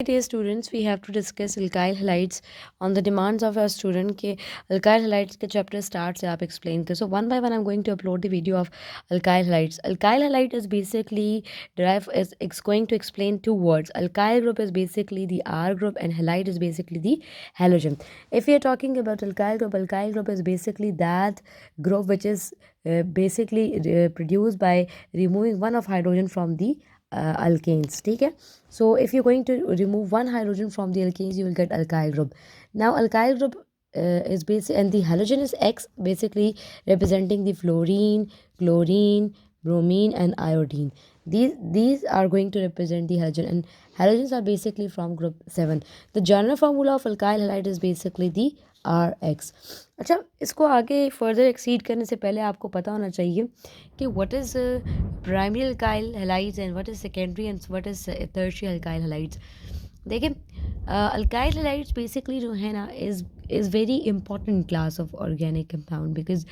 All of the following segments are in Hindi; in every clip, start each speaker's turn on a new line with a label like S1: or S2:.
S1: Dear students, we have to discuss alkyl halides on the demands of our student के alkyl halides के chapter start से आप explain करें. So one by one I'm going to upload the video of alkyl halides. Alkyl halide is basically derived as it's going to explain two words. Alkyl group is basically the R group and halide is basically the halogen. If we are talking about alkyl group is basically that group which is basically produced by removing one of hydrogen from the alkanes. ठीक है. So if you're going to remove one hydrogen from the alkanes, you will get alkyl group. Now alkyl group is basic, and the halogen is X, basically representing the fluorine, chlorine, bromine, and iodine. These are going to represent the halogen, and halogens are basically from group 7. The general formula of alkyl halide is basically the RX. अच्छा, इसको आगे फर्दर एक्सीड करने से पहले आपको पता होना चाहिए कि what is primary alkyl halides and what is secondary and what is tertiary alkyl halides. देखिए, अल्काइल हैलाइड्स बेसिकली जो है ना is very important class of organic compound because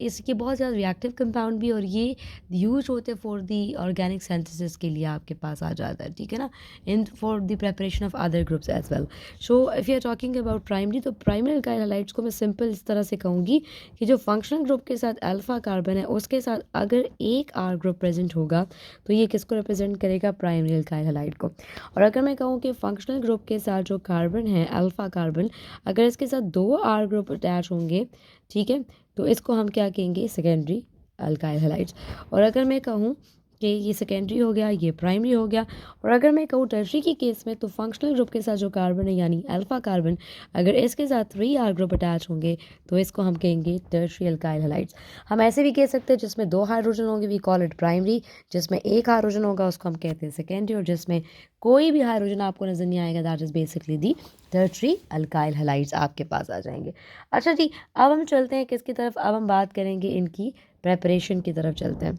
S1: इसके बहुत ज़्यादा रिएक्टिव कंपाउंड भी और ये यूज होते फॉर दी ऑर्गेनिक सिंथेसिस के लिए आपके पास आ जाता है. ठीक है ना, in for the preparation of other groups as well. So if you are talking about primary, तो प्राइमरी अल्काइल हैलाइड्स को मैं सिंपल इस तरह से कहूँगी कि जो फंक्शनल ग्रुप के साथ अल्फा कार्बन है उसके साथ अगर एक आर ग्रुप प्रेजेंट होगा तो ये किसको रिप्रेजेंट करेगा? प्राइमरी अल्काइल हैलाइड को. और अगर मैं कहूँ कि फंक्शनल ग्रुप के साथ जो कार्बन है अल्फा कार्बन, अगर इसके साथ दो आर ग्रुप अटैच होंगे, ठीक है, तो इसको हम क्या कहेंगे? Secondary alkyl halides. और अगर मैं कहूँ कि ये सेकेंडरी हो गया, ये प्राइमरी हो गया. और अगर मैं कहूँ टर्शरी की केस में, तो फंक्शनल ग्रुप के साथ जो कार्बन है यानी अल्फा कार्बन, अगर इसके साथ 3 आर ग्रुप अटैच होंगे तो इसको हम कहेंगे टर्शरी अल्काइल हैलाइड्स. हम ऐसे भी कह सकते हैं जिसमें 2 हाइड्रोजन होंगे वी कॉल इट प्राइमरी, जिसमें 1 हाइड्रोजन होगा उसको हम कहते हैं सेकेंडरी, और जिसमें कोई भी हाइड्रोजन आपको नज़र नहीं आएगा that is basically the tertiary alkyl halides आपके पास आ जाएंगे. अच्छा जी, अब हम चलते हैं किसकी तरफ? अब हम बात करेंगे इनकी प्रेपरेशन की तरफ चलते हैं.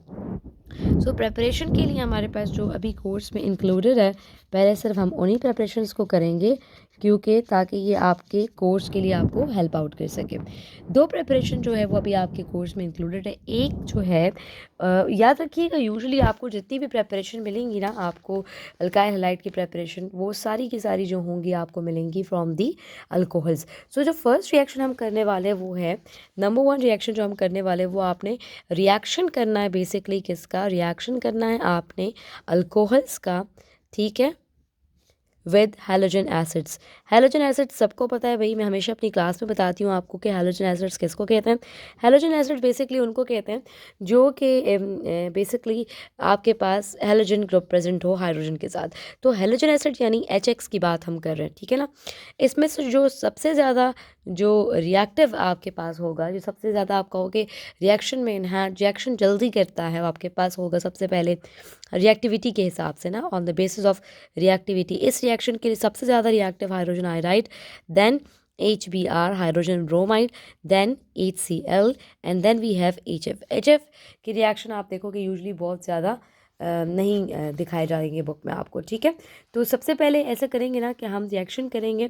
S1: सो प्रेपरेशन के लिए हमारे पास जो अभी कोर्स में इंक्लूडेड है, पहले सिर्फ हम उन्हीं प्रेपरेशंस को करेंगे क्योंकि ताकि ये आपके कोर्स के लिए आपको हेल्प आउट कर सके. 2 प्रेपरेशन जो है वो अभी आपके कोर्स में इंक्लूडेड है. एक जो है याद रखिएगा, यूजुअली आपको जितनी भी प्रेपरेशन मिलेंगी ना आपको अल्काइल हैलाइड की प्रेपरेशन, वो सारी की सारी जो होंगी आपको मिलेंगी फ्रॉम दी अल्कोहल्स. सो जो फर्स्ट रिएक्शन हम करने वाले हैं वो है नंबर 1 रिएक्शन जो हम करने वाले हैं वो आपने रिएक्शन करना है. बेसिकली किसका रिएक्शन करना है? आपने अल्कोहल्स का, ठीक है, with halogen acids. Halogen acids सबको पता है भाई, मैं हमेशा अपनी क्लास में बताती हूँ आपको कि हैलोजन एसिड्स किसको कहते हैं. हैलोजन एसिड बेसिकली उनको कहते हैं जो कि बेसिकली आपके पास हैलोजन ग्रुप प्रेजेंट हो हाइड्रोजन के साथ. तो हैलोजन एसिड यानी HX की बात हम कर रहे हैं, ठीक है ना. इसमें से जो सबसे ज़्यादा जो रिएक्टिव आपके पास होगा, जो सबसे ज़्यादा आप कहोगे रिएक्शन में इन्हांस रिएक्शन जल्दी करता है, वो आपके पास होगा सबसे पहले रिएक्टिविटी के हिसाब से ना, on the basis of reactivity. इस रिएक्शन के लिए सबसे ज़्यादा reactive hydrogen iodide, then HBr hydrogen bromide, then HCl, and then we have HF की रिएक्शन आप देखोगे यूजुअली बहुत ज़्यादा नहीं दिखाए जाएंगे बुक में आपको, ठीक है. तो सबसे पहले ऐसा करेंगे ना कि हम रिएक्शन करेंगे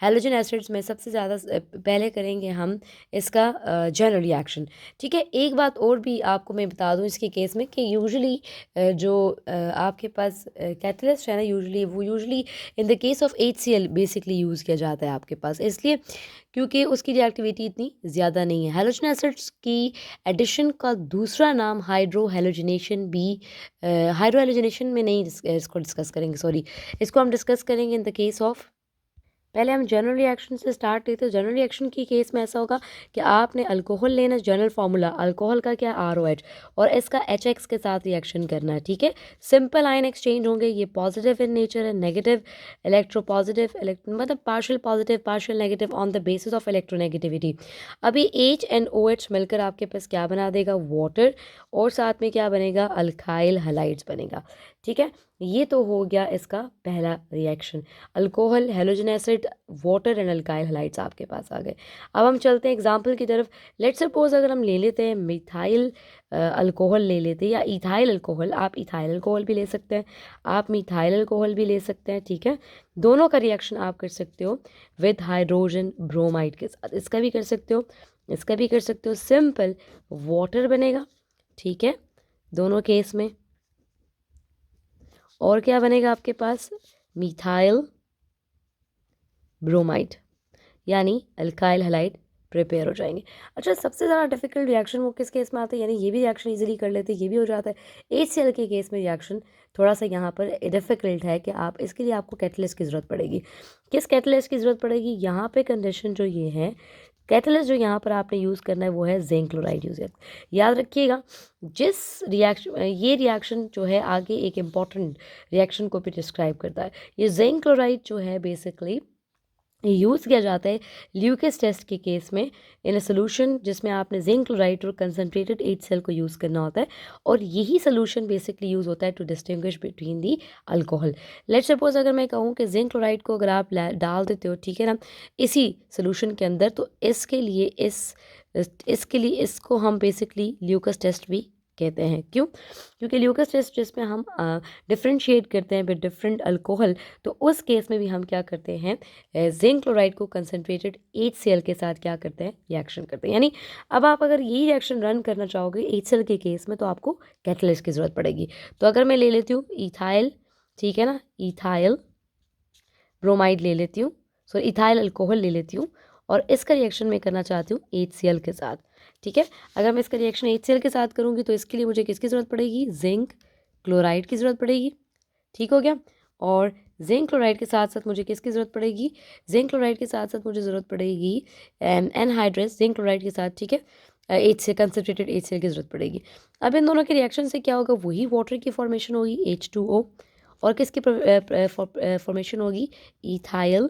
S1: हैलोजन एसिड्स में. सबसे ज़्यादा पहले करेंगे हम इसका जनरल रिएक्शन, ठीक है. एक बात और भी आपको मैं बता दूं इसके केस में कि यूजुअली जो आपके पास कैटलिस्ट है ना, usually in the case of HCl basically use किया जाता है आपके पास, इसलिए क्योंकि उसकी रिएक्टिविटी इतनी ज़्यादा नहीं है. हैलोजन एसिड्स की एडिशन का दूसरा नाम हाइड्रो हैलोजिनेशन भी, हाइड्रो हैलोजिनेशन में नहीं इसको डिस्कस करेंगे, सॉरी, इसको हम डिस्कस करेंगे इन द केस ऑफ, पहले हम जनरल रिएक्शन से स्टार्ट करते हैं. जनरल रिएक्शन की केस में ऐसा होगा कि आपने अल्कोहल लेना, जनरल फार्मूला अल्कोहल का क्या ROH, और इसका HX के साथ रिएक्शन करना है, ठीक है. सिंपल आयन एक्सचेंज होंगे, ये पॉजिटिव इन नेचर है, नेगेटिव इलेक्ट्रोपॉजिटिव मतलब partial positive partial negative on the basis of electronegativity. अभी H एंड OH मिलकर आपके पास क्या बना देगा? वाटर, और साथ में क्या बनेगा? अल्काइल हैलाइड्स बनेगा, ठीक है. ये तो हो गया इसका पहला reaction, alcohol, halogen acid, water and alkyl halides आपके पास आ गए. अब हम चलते हैं एग्जांपल की तरफ. लेट्स सपोज अगर हम ले लेते हैं मिथाइल अल्कोहल ले लेते हैं, या इथाइल अल्कोहल, आप इथाइल अल्कोहल भी ले सकते हैं, आप मिथाइल अल्कोहल भी ले सकते हैं, ठीक है. दोनों का रिएक्शन आप कर सकते हो विद हाइड्रोजन ब्रोमाइड के साथ. इसका भी कर सकते हो, इसका भी कर सकते हो. सिंपल वाटर बनेगा, ठीक है, दोनों केस में. और क्या बनेगा आपके पास, मिथाइल ब्रोमाइड, यानी अल्काइल हैलाइड प्रिपेयर हो जाएंगे। अच्छा, सबसे ज़्यादा डिफिकल्ट रिएक्शन वो किस केस में आता है, यानी ये भी रिएक्शन इजीली कर लेते हैं, ये भी हो जाता है। HCl के केस में रिएक्शन थोड़ा सा यहाँ पर डिफिकल्ट है कि आप इसके लिए आपको कैटलिस्ट की ज़रूरत पड़ेगी। किस कैटलिस्ट की ज़रूरत पड़ेगी, यहाँ पे कंडीशन जो ये है, कैटलिस्ट जो यहाँ पर आपने यूज़ करना है वो है जिंक क्लोराइड यूज़। याद रखिएगा, जिस रिएक्शन, ये रिएक्शन जो है आगे एक इम्पॉर्टेंट रिएक्शन को भी डिस्क्राइब करता है। ये जिंक क्लोराइड जो है बेसिकली यूज़ किया जाता है ल्यूकेस टेस्ट के केस में इन अ सोल्यूशन जिसमें आपने जिंक क्लोराइड और कंसनट्रेटेड HCl को यूज़ करना होता है, और यही सोल्यूशन बेसिकली यूज़ होता है to distinguish between the alcohol. Let's suppose अगर मैं कहूँ कि जिंक क्लोराइड को अगर आप डाल देते हो, ठीक है ना, इसी सोल्यूशन के अंदर, तो इसके लिए इसको हम बेसिकली ल्यूकेस टेस्ट भी कहते हैं। क्यों? क्योंकि ल्यूकेस टेस्ट जिसमें हम डिफ्रेंशिएट करते हैं विद डिफरेंट अल्कोहल, तो उस केस में भी हम क्या करते हैं, जिंक क्लोराइड को कंसनट्रेटेड HCl के साथ क्या करते हैं, रिएक्शन करते हैं। यानी अब आप अगर यही रिएक्शन रन करना चाहोगे HCl के केस में, तो आपको कैटलिस्ट की ज़रूरत पड़ेगी। तो अगर मैं ले लेती हूँ इथाइल, ठीक है ना, इथाइल ब्रोमाइड ले लेती हूँ, सॉरी इथाइल अल्कोहल ले लेती हूँ, और इसका रिएक्शन मैं करना चाहती हूँ HCl के साथ, ठीक है। अगर मैं इसका रिएक्शन HCl के साथ करूँगी तो इसके लिए मुझे किसकी ज़रूरत पड़ेगी, जिंक क्लोराइड की ज़रूरत पड़ेगी, ठीक हो गया। और जिंक क्लोराइड के साथ साथ मुझे किसकी ज़रूरत पड़ेगी, जिंक क्लोराइड के साथ साथ मुझे ज़रूरत पड़ेगी एनहाइड्रस जिंक क्लोराइड के साथ, ठीक है, HCl कंसनट्रेटेड HCl की ज़रूरत पड़ेगी। अब इन दोनों के रिएक्शन से क्या होगा, वही वाटर की फॉर्मेशन होगी H2O, और किसकी फॉर्मेशन होगी, इथाइल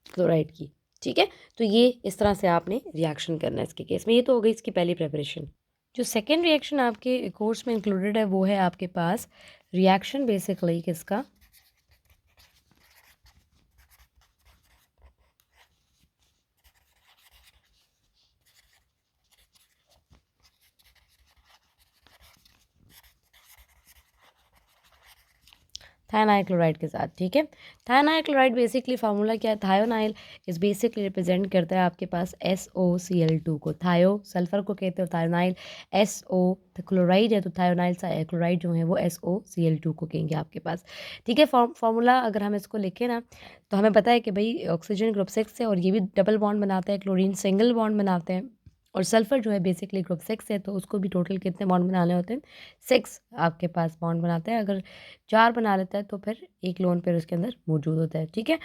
S1: क्लोराइड की, ठीक है। तो ये इस तरह से आपने रिएक्शन करना है इसके केस में। ये तो हो गई इसकी पहली प्रिपरेशन। जो सेकेंड रिएक्शन आपके कोर्स में इंक्लूडेड है वो है आपके पास रिएक्शन बेसिकली किसका, थायनाइल क्लोराइड के साथ, ठीक है। थायनाइल क्लोराइड बेसिकली फार्मूला क्या है, थायोनाइल इज बेसिकली रिप्रेजेंट करता है आपके पास SOCl2 को, थायो सल्फर को कहते हो, थायोनाइल SO तो क्लोराइड है, तो थायोनाइल क्लोराइड जो है वो SOCl2 को कहेंगे आपके पास, ठीक है। फार्मूला अगर हम इसको लिखें ना, तो हमें पता है कि भाई ऑक्सीजन ग्रुप 6 है और ये भी डबल बॉन्ड बनाता है, क्लोरीन सिंगल बॉन्ड बनाते हैं, और सल्फर जो है बेसिकली ग्रुप 6 है, तो उसको भी टोटल कितने बॉन्ड बनाने होते हैं, 6 आपके पास बॉन्ड बनाते हैं। अगर 4 बना लेता है तो फिर एक लोन पेयर उसके अंदर मौजूद होता है, ठीक है।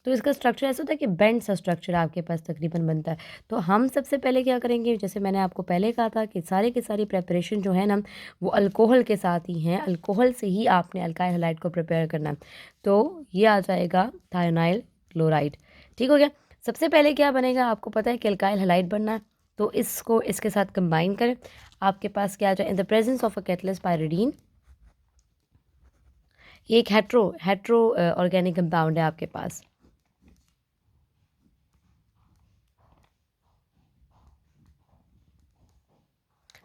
S1: तो इसका स्ट्रक्चर ऐसा होता है कि बेंड सा स्ट्रक्चर आपके पास तकरीबन बनता है। तो हम सबसे पहले क्या करेंगे, जैसे मैंने आपको पहले कहा था कि सारे की सारी प्रेपरेशन जो है ना वो अल्कोहल के साथ ही हैं, अल्कोहल से ही आपने अल्काइल हैलाइड को प्रिपेयर करना है। तो ये आ जाएगा थायोनाइल क्लोराइड, ठीक हो गया। सबसे पहले क्या बनेगा, आपको पता है कि अल्काइल हैलाइड बनना है, तो इसको इसके साथ कंबाइन करें। आपके पास क्या आ जाए, in the presence of a catalyst pyridine, ये एक हेट्रो ऑर्गेनिक कंपाउंड है आपके पास,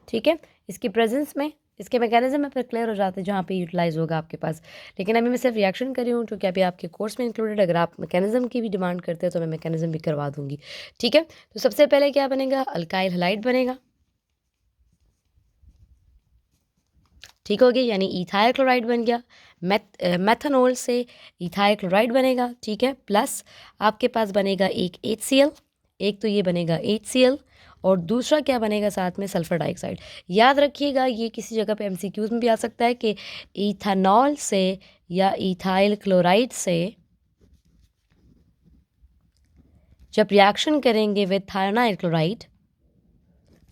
S1: ठीक है। इसकी प्रेजेंस में इसके मैकेनिज्म में फिर क्लियर हो जाते हैं जहाँ पे यूटिलाइज होगा आपके पास, लेकिन अभी मैं सिर्फ रिएक्शन कर रही हूँ जो कि अभी आपके कोर्स में इंक्लूडेड। अगर आप मैकेनिज्म की भी डिमांड करते हैं तो मैं मैकेनिज्म भी करवा दूंगी, ठीक है। तो सबसे पहले क्या बनेगा, अल्काइल हैलाइड बनेगा, ठीक हो गया, यानी इथाइल क्लोराइड बन गया। मेथनॉल से इथाइल क्लोराइड बनेगा, ठीक है, प्लस आपके पास बनेगा एक HCl, एक तो ये बनेगा HCl, और दूसरा क्या बनेगा साथ में, सल्फर डाइऑक्साइड। याद रखिएगा ये किसी जगह पे MCQs में भी आ सकता है कि इथानॉल से या इथाइल क्लोराइड से जब रिएक्शन करेंगे विद थायोनाइल क्लोराइड,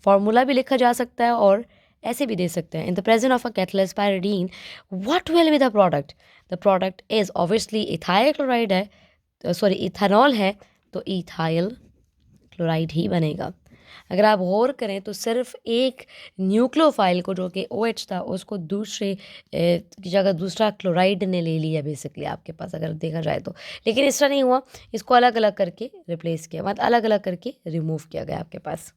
S1: फॉर्मूला भी लिखा जा सकता है और ऐसे भी दे सकते हैं, in the presence of a catalyst pyridine what will be the product, the product is obviously ethyl chloride है, सॉरी इथानॉल है, तो इथाइल क्लोराइड ही बनेगा। अगर आप गौर करें तो सिर्फ एक न्यूक्लियोफाइल को जो कि OH था उसको दूसरे की जगह दूसरा क्लोराइड ने ले लिया बेसिकली आपके पास, अगर देखा जाए तो। लेकिन इस तरह नहीं हुआ, इसको अलग अलग करके रिप्लेस किया, मतलब अलग अलग करके रिमूव किया गया आपके पास।